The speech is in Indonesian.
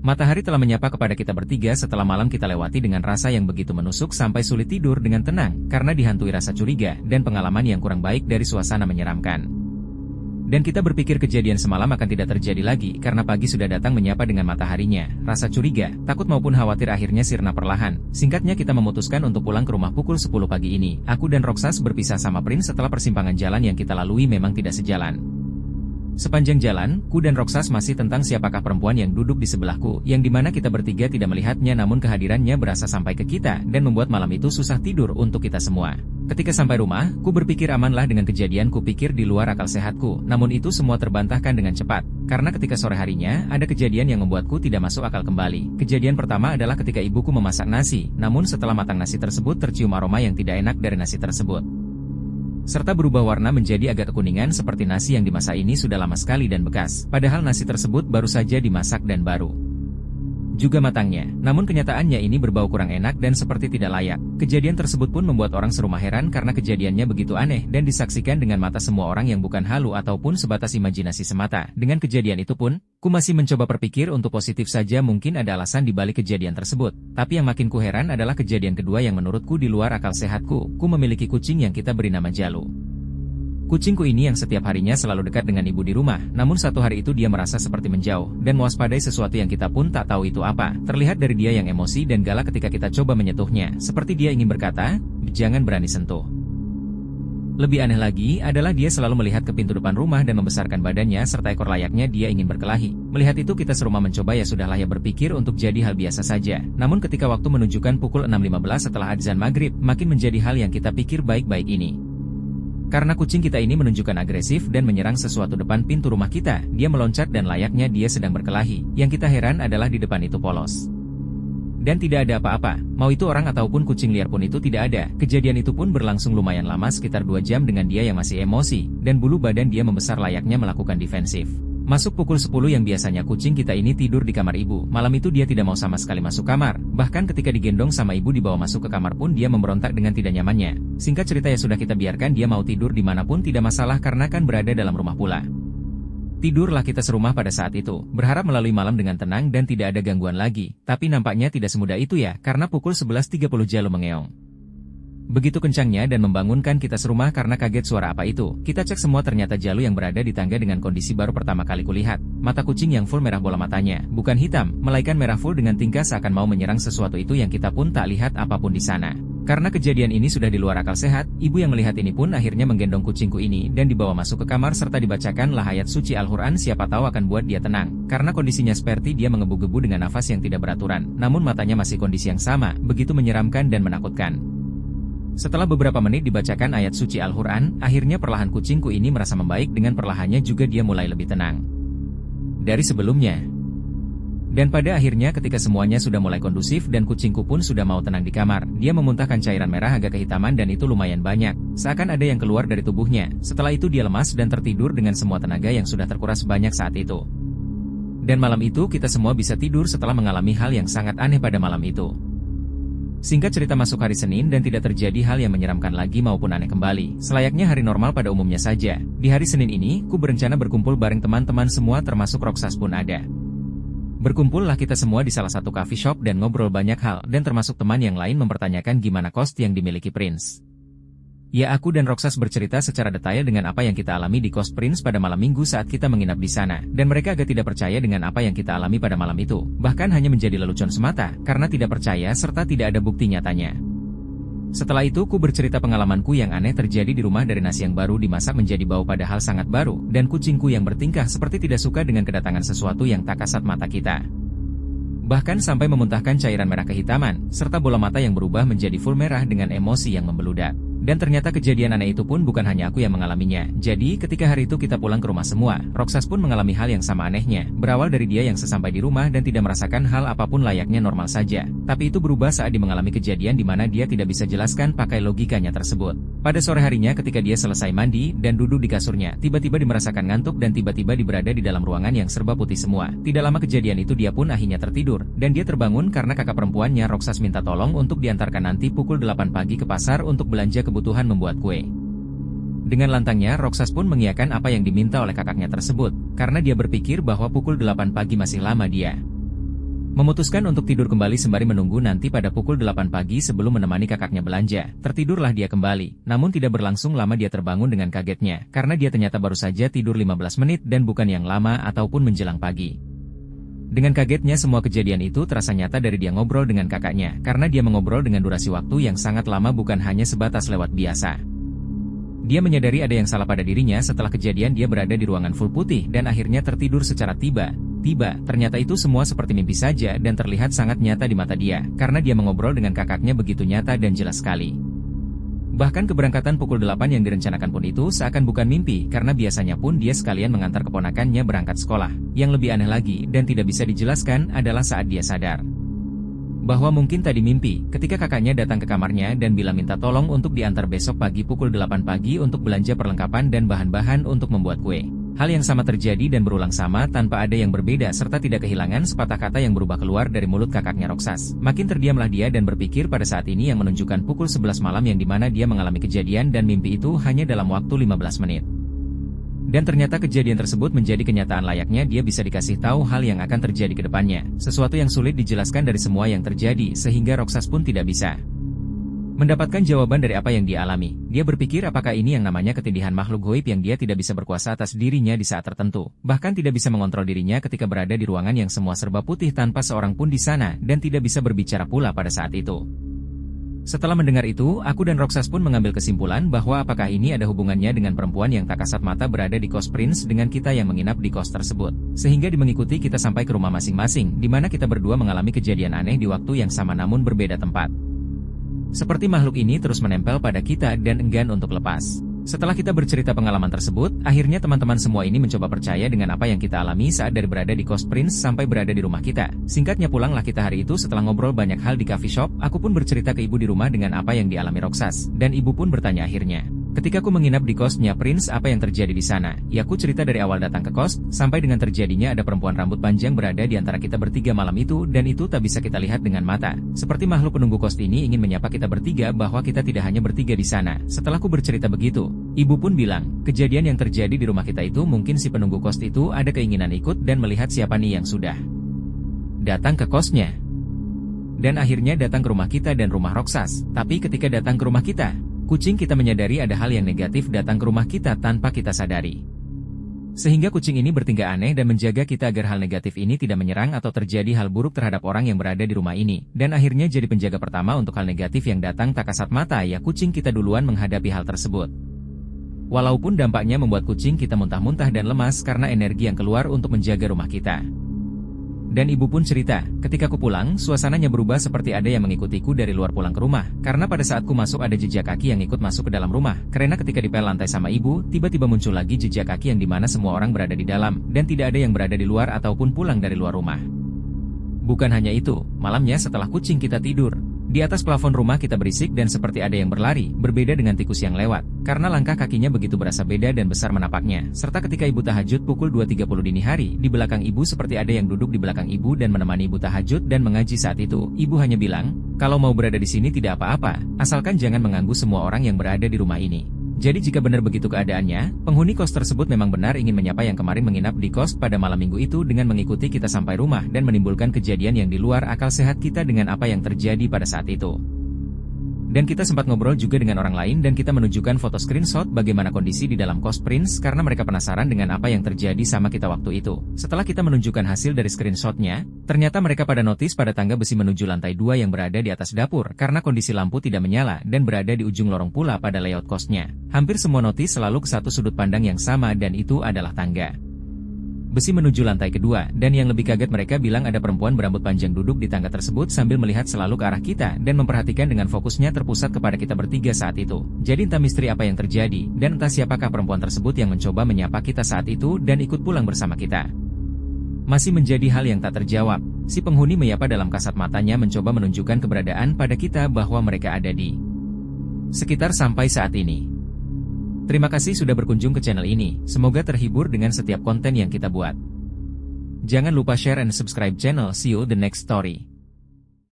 Matahari telah menyapa kepada kita bertiga setelah malam kita lewati dengan rasa yang begitu menusuk sampai sulit tidur dengan tenang, karena dihantui rasa curiga dan pengalaman yang kurang baik dari suasana menyeramkan. Dan kita berpikir kejadian semalam akan tidak terjadi lagi karena pagi sudah datang menyapa dengan mataharinya. Rasa curiga, takut maupun khawatir akhirnya sirna perlahan. Singkatnya kita memutuskan untuk pulang ke rumah pukul 10 pagi ini. Aku dan Roxas berpisah sama Prince setelah persimpangan jalan yang kita lalui memang tidak sejalan. Sepanjang jalan, ku dan Roxas masih tentang siapakah perempuan yang duduk di sebelahku, yang dimana kita bertiga tidak melihatnya namun kehadirannya berasa sampai ke kita, dan membuat malam itu susah tidur untuk kita semua. Ketika sampai rumah, ku berpikir amanlah dengan kejadian ku pikir di luar akal sehatku, namun itu semua terbantahkan dengan cepat. Karena ketika sore harinya, ada kejadian yang membuatku tidak masuk akal kembali. Kejadian pertama adalah ketika ibuku memasak nasi, namun setelah matang nasi tersebut tercium aroma yang tidak enak dari nasi tersebut. Serta berubah warna menjadi agak kekuningan seperti nasi yang dimasak ini sudah lama sekali dan bekas, padahal nasi tersebut baru saja dimasak dan baru juga matangnya. Namun kenyataannya ini berbau kurang enak dan seperti tidak layak. Kejadian tersebut pun membuat orang serumah heran karena kejadiannya begitu aneh dan disaksikan dengan mata semua orang yang bukan halu ataupun sebatas imajinasi semata. Dengan kejadian itu pun, ku masih mencoba berpikir untuk positif saja, mungkin ada alasan di balik kejadian tersebut. Tapi yang makin ku heran adalah kejadian kedua yang menurutku di luar akal sehatku. Ku memiliki kucing yang kita beri nama Jalu. Kucingku ini yang setiap harinya selalu dekat dengan ibu di rumah, namun satu hari itu dia merasa seperti menjauh, dan mewaspadai sesuatu yang kita pun tak tahu itu apa. Terlihat dari dia yang emosi dan galak ketika kita coba menyentuhnya, seperti dia ingin berkata, "Jangan berani sentuh." Lebih aneh lagi adalah dia selalu melihat ke pintu depan rumah dan membesarkan badannya serta ekor layaknya dia ingin berkelahi. Melihat itu kita serumah mencoba ya sudahlah ya berpikir untuk jadi hal biasa saja. Namun ketika waktu menunjukkan pukul 6.15 setelah adzan maghrib, makin menjadi hal yang kita pikir baik-baik ini. Karena kucing kita ini menunjukkan agresif dan menyerang sesuatu depan pintu rumah kita, dia meloncat dan layaknya dia sedang berkelahi. Yang kita heran adalah di depan itu polos. Dan tidak ada apa-apa, mau itu orang ataupun kucing liar pun itu tidak ada. Kejadian itu pun berlangsung lumayan lama sekitar 2 jam dengan dia yang masih emosi, dan bulu badan dia membesar layaknya melakukan defensif. Masuk pukul 10 yang biasanya kucing kita ini tidur di kamar ibu, malam itu dia tidak mau sama sekali masuk kamar. Bahkan ketika digendong sama ibu dibawa masuk ke kamar pun dia memberontak dengan tidak nyamannya. Singkat cerita ya sudah kita biarkan dia mau tidur dimanapun tidak masalah karena kan berada dalam rumah pula. Tidurlah kita serumah pada saat itu, berharap melalui malam dengan tenang dan tidak ada gangguan lagi. Tapi nampaknya tidak semudah itu ya, karena pukul 11.30 Jalu mengeong. Begitu kencangnya dan membangunkan kita serumah karena kaget suara apa itu. Kita cek semua ternyata Jalu yang berada di tangga dengan kondisi baru pertama kali kulihat. Mata kucing yang full merah bola matanya, bukan hitam, melainkan merah full dengan tingkah seakan mau menyerang sesuatu itu yang kita pun tak lihat apapun di sana. Karena kejadian ini sudah di luar akal sehat, ibu yang melihat ini pun akhirnya menggendong kucingku ini dan dibawa masuk ke kamar serta dibacakanlah ayat suci Al-Quran, siapa tahu akan buat dia tenang. Karena kondisinya seperti dia mengebu-gebu dengan nafas yang tidak beraturan, namun matanya masih kondisi yang sama, begitu menyeramkan dan menakutkan. Setelah beberapa menit dibacakan ayat suci Al-Quran, akhirnya perlahan kucingku ini merasa membaik dengan perlahannya juga dia mulai lebih tenang dari sebelumnya. Dan pada akhirnya ketika semuanya sudah mulai kondusif dan kucingku pun sudah mau tenang di kamar, dia memuntahkan cairan merah agak kehitaman dan itu lumayan banyak, seakan ada yang keluar dari tubuhnya. Setelah itu dia lemas dan tertidur dengan semua tenaga yang sudah terkuras banyak saat itu. Dan malam itu kita semua bisa tidur setelah mengalami hal yang sangat aneh pada malam itu. Singkat cerita masuk hari Senin dan tidak terjadi hal yang menyeramkan lagi maupun aneh kembali, selayaknya hari normal pada umumnya saja. Di hari Senin ini, ku berencana berkumpul bareng teman-teman semua termasuk Roxas pun ada. Berkumpullah kita semua di salah satu coffee shop dan ngobrol banyak hal dan termasuk teman yang lain mempertanyakan gimana kos yang dimiliki Prince. Ya aku dan Roxas bercerita secara detail dengan apa yang kita alami di kos Prince pada malam minggu saat kita menginap di sana, dan mereka agak tidak percaya dengan apa yang kita alami pada malam itu, bahkan hanya menjadi lelucon semata, karena tidak percaya serta tidak ada bukti nyatanya. Setelah itu ku bercerita pengalamanku yang aneh terjadi di rumah dari nasi yang baru dimasak menjadi bau padahal sangat baru, dan kucingku yang bertingkah seperti tidak suka dengan kedatangan sesuatu yang tak kasat mata kita. Bahkan sampai memuntahkan cairan merah kehitaman, serta bola mata yang berubah menjadi full merah dengan emosi yang membeludak. Dan ternyata kejadian aneh itu pun bukan hanya aku yang mengalaminya. Jadi ketika hari itu kita pulang ke rumah semua, Roxas pun mengalami hal yang sama anehnya. Berawal dari dia yang sesampai di rumah dan tidak merasakan hal apapun layaknya normal saja. Tapi itu berubah saat dia mengalami kejadian di mana dia tidak bisa jelaskan pakai logikanya tersebut. Pada sore harinya ketika dia selesai mandi dan duduk di kasurnya, tiba-tiba dia merasakan ngantuk dan tiba-tiba dia berada di dalam ruangan yang serba putih semua. Tidak lama kejadian itu dia pun akhirnya tertidur, dan dia terbangun karena kakak perempuannya Roxas minta tolong untuk diantarkan nanti pukul 8 pagi ke pasar untuk belanja kebutuhan membuat kue. Dengan lantangnya Roxas pun mengiyakan apa yang diminta oleh kakaknya tersebut, karena dia berpikir bahwa pukul 8 pagi masih lama dia Memutuskan untuk tidur kembali sembari menunggu nanti pada pukul 8 pagi sebelum menemani kakaknya belanja. Tertidurlah dia kembali, namun tidak berlangsung lama dia terbangun dengan kagetnya, karena dia ternyata baru saja tidur 15 menit dan bukan yang lama ataupun menjelang pagi. Dengan kagetnya semua kejadian itu terasa nyata dari dia ngobrol dengan kakaknya, karena dia mengobrol dengan durasi waktu yang sangat lama bukan hanya sebatas lewat biasa. Dia menyadari ada yang salah pada dirinya setelah kejadian dia berada di ruangan full putih dan akhirnya tertidur secara tiba-tiba. Ternyata itu semua seperti mimpi saja dan terlihat sangat nyata di mata dia, karena dia mengobrol dengan kakaknya begitu nyata dan jelas sekali. Bahkan keberangkatan pukul 8 yang direncanakan pun itu seakan bukan mimpi, karena biasanya pun dia sekalian mengantar keponakannya berangkat sekolah. Yang lebih aneh lagi dan tidak bisa dijelaskan adalah saat dia sadar bahwa mungkin tadi mimpi, ketika kakaknya datang ke kamarnya dan bilang minta tolong untuk diantar besok pagi pukul 8 pagi untuk belanja perlengkapan dan bahan-bahan untuk membuat kue. Hal yang sama terjadi dan berulang sama tanpa ada yang berbeda serta tidak kehilangan sepatah kata yang berubah keluar dari mulut kakaknya Roxas. Makin terdiamlah dia dan berpikir pada saat ini yang menunjukkan pukul 11 malam yang dimana dia mengalami kejadian dan mimpi itu hanya dalam waktu 15 menit. Dan ternyata kejadian tersebut menjadi kenyataan layaknya dia bisa dikasih tahu hal yang akan terjadi ke depannya. Sesuatu yang sulit dijelaskan dari semua yang terjadi sehingga Roxas pun tidak bisa mendapatkan jawaban dari apa yang dia alami. Dia berpikir apakah ini yang namanya ketindihan makhluk gaib yang dia tidak bisa berkuasa atas dirinya di saat tertentu. Bahkan tidak bisa mengontrol dirinya ketika berada di ruangan yang semua serba putih tanpa seorang pun di sana dan tidak bisa berbicara pula pada saat itu. Setelah mendengar itu, aku dan Roxas pun mengambil kesimpulan bahwa apakah ini ada hubungannya dengan perempuan yang tak kasat mata berada di kos Prince dengan kita yang menginap di kos tersebut. Sehingga mengikuti kita sampai ke rumah masing-masing, di mana kita berdua mengalami kejadian aneh di waktu yang sama namun berbeda tempat. Seperti makhluk ini terus menempel pada kita dan enggan untuk lepas. Setelah kita bercerita pengalaman tersebut, akhirnya teman-teman semua ini mencoba percaya dengan apa yang kita alami saat dari berada di kos Prince sampai berada di rumah kita. Singkatnya pulanglah kita hari itu setelah ngobrol banyak hal di coffee shop, aku pun bercerita ke ibu di rumah dengan apa yang dialami Roxas, dan ibu pun bertanya akhirnya. Ketika aku menginap di kosnya Prince, apa yang terjadi di sana? Ya, aku cerita dari awal datang ke kos, sampai dengan terjadinya ada perempuan rambut panjang berada di antara kita bertiga malam itu, dan itu tak bisa kita lihat dengan mata. Seperti makhluk penunggu kos ini ingin menyapa kita bertiga bahwa kita tidak hanya bertiga di sana. Setelah aku bercerita begitu, ibu pun bilang, kejadian yang terjadi di rumah kita itu mungkin si penunggu kos itu ada keinginan ikut dan melihat siapa nih yang sudah datang ke kosnya. Dan akhirnya datang ke rumah kita dan rumah Roxas. Tapi ketika datang ke rumah kita, kucing kita menyadari ada hal yang negatif datang ke rumah kita tanpa kita sadari. Sehingga kucing ini bertingkah aneh dan menjaga kita agar hal negatif ini tidak menyerang atau terjadi hal buruk terhadap orang yang berada di rumah ini. Dan akhirnya jadi penjaga pertama untuk hal negatif yang datang tak kasat mata, ya kucing kita duluan menghadapi hal tersebut. Walaupun dampaknya membuat kucing kita muntah-muntah dan lemas karena energi yang keluar untuk menjaga rumah kita. Dan ibu pun cerita, ketika aku pulang, suasananya berubah seperti ada yang mengikutiku dari luar pulang ke rumah. Karena pada saat ku masuk ada jejak kaki yang ikut masuk ke dalam rumah. Karena ketika dipel lantai sama ibu, tiba-tiba muncul lagi jejak kaki yang dimana semua orang berada di dalam, dan tidak ada yang berada di luar ataupun pulang dari luar rumah. Bukan hanya itu, malamnya setelah kucing kita tidur, di atas plafon rumah kita berisik dan seperti ada yang berlari, berbeda dengan tikus yang lewat. Karena langkah kakinya begitu berasa beda dan besar menapaknya. Serta ketika ibu tahajud pukul 2.30 dini hari, di belakang ibu seperti ada yang duduk di belakang ibu dan menemani ibu tahajud dan mengaji saat itu. Ibu hanya bilang, kalau mau berada di sini tidak apa-apa, asalkan jangan mengganggu semua orang yang berada di rumah ini. Jadi jika benar begitu keadaannya, penghuni kos tersebut memang benar ingin menyapa yang kemarin menginap di kos pada malam minggu itu dengan mengikuti kita sampai rumah dan menimbulkan kejadian yang di luar akal sehat kita dengan apa yang terjadi pada saat itu. Dan kita sempat ngobrol juga dengan orang lain dan kita menunjukkan foto screenshot bagaimana kondisi di dalam kos Prince karena mereka penasaran dengan apa yang terjadi sama kita waktu itu. Setelah kita menunjukkan hasil dari screenshotnya, ternyata mereka pada notis pada tangga besi menuju lantai 2 yang berada di atas dapur karena kondisi lampu tidak menyala dan berada di ujung lorong pula pada layout kosnya. Hampir semua notis selalu ke satu sudut pandang yang sama dan itu adalah tangga besi menuju lantai kedua, dan yang lebih kaget mereka bilang ada perempuan berambut panjang duduk di tangga tersebut sambil melihat selalu ke arah kita dan memperhatikan dengan fokusnya terpusat kepada kita bertiga saat itu. Jadi entah misteri apa yang terjadi, dan entah siapakah perempuan tersebut yang mencoba menyapa kita saat itu dan ikut pulang bersama kita. Masih menjadi hal yang tak terjawab, si penghuni menyapa dalam kasat matanya mencoba menunjukkan keberadaan pada kita bahwa mereka ada di sekitar sampai saat ini. Terima kasih sudah berkunjung ke channel ini, semoga terhibur dengan setiap konten yang kita buat. Jangan lupa share and subscribe channel, see you the next story.